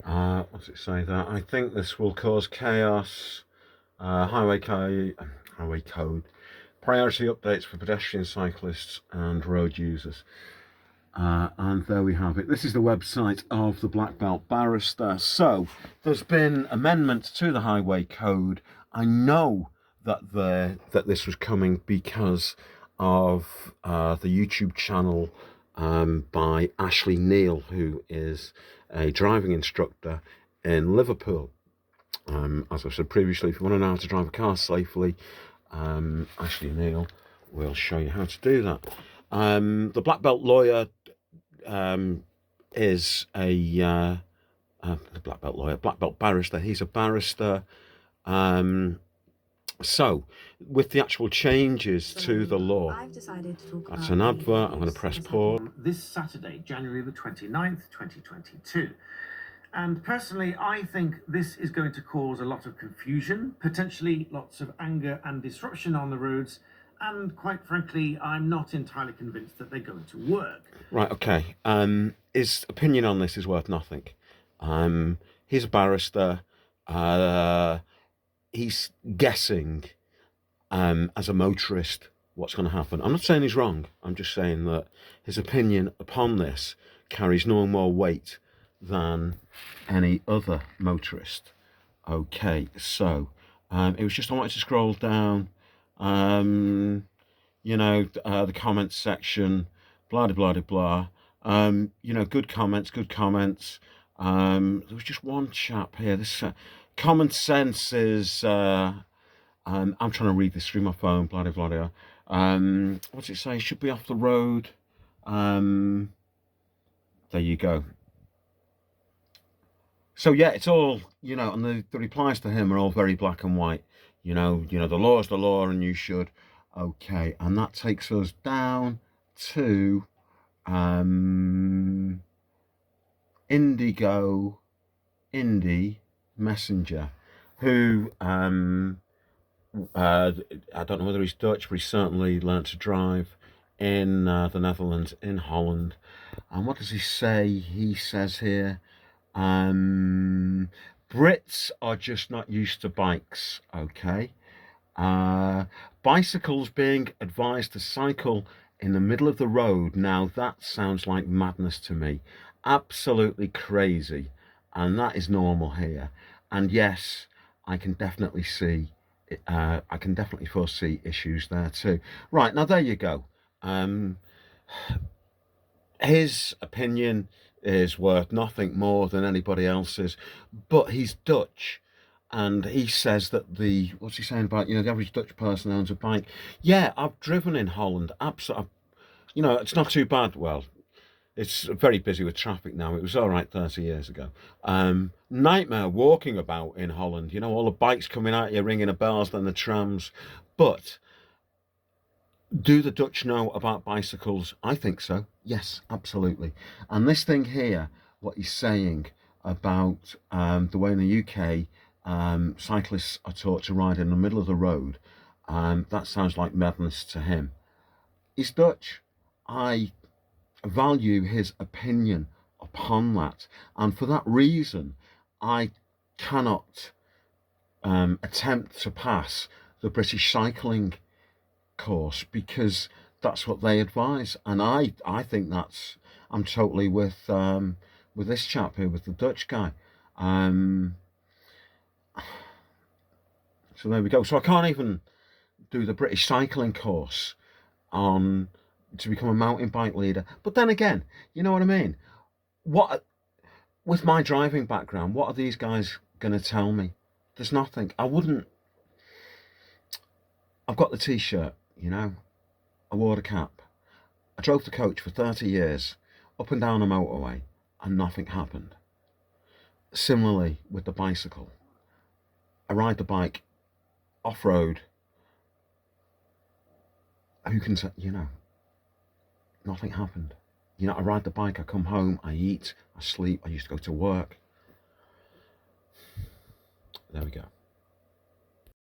What's it say there? I think this will cause chaos. Highway code. Priority updates for pedestrians, cyclists, and road users. And there we have it. This is the website of the Black Belt Barrister. So there's been amendments to the highway code. I know that this was coming because of the YouTube channel by Ashley Neal, who is a driving instructor in Liverpool. As I've said previously, if you want to know how to drive a car safely, Ashley Neal will show you how to do that. The Black Belt lawyer is the Black Belt lawyer, Black Belt barrister. He's a barrister. So, with the actual changes to the law, I've decided to talk that's about an advert. I'm going to press pause. This Saturday, January the 29th, 2022. And personally, I think this is going to cause a lot of confusion, potentially lots of anger and disruption on the roads. And quite frankly, I'm not entirely convinced that they're going to work. Right, okay. His opinion on this is worth nothing. He's a barrister. He's guessing, as a motorist, what's going to happen. I'm not saying he's wrong. I'm just saying that his opinion upon this carries no more weight than any other motorist. Okay, so it was just I wanted to scroll down, the comments section, blah blah blah blah. Good comments. There was just one chap here. This common sense is. I'm trying to read this through my phone. Blah blah blah. What's it say? Should be off the road. There you go. So yeah, it's all, and the replies to him are all very black and white. The law is the law and you should. Okay, and that takes us down to Indie Messenger, who I don't know whether he's Dutch, but he certainly learnt to drive in the Netherlands, in Holland. And what does he say? He says here, Brits are just not used to bikes. Okay. Bicycles being advised to cycle in the middle of the road. Now that sounds like madness to me. Absolutely crazy. And that is normal here. And yes, I can definitely foresee issues there too. Right, now there you go. His opinion is worth nothing more than anybody else's, but he's Dutch, and he says that what's he saying about, the average Dutch person owns a bike. Yeah, I've driven in Holland. Absolutely, it's not too bad. Well, it's very busy with traffic now. It was all right 30 years ago. Nightmare walking about in Holland. All the bikes coming at you, ringing the bells, then the trams. But do the Dutch know about bicycles? I think so. Yes, absolutely. And this thing here, what he's saying about the way in the UK cyclists are taught to ride in the middle of the road, that sounds like madness to him. He's Dutch. I value his opinion upon that. And for that reason, I cannot attempt to pass the British cycling course, because that's what they advise, and I think I'm totally with this chap here, with the Dutch guy. So there we go. So I can't even do the British cycling course to become a mountain bike leader. But then again, you know what I mean? With my driving background, what are these guys going to tell me? There's nothing. I've got the t-shirt, I wore the cap. I drove the coach for 30 years, up and down the motorway, and nothing happened. Similarly with the bicycle. I ride the bike off-road. Who can say, nothing happened. I ride the bike, I come home, I eat, I sleep, I used to go to work. There we go.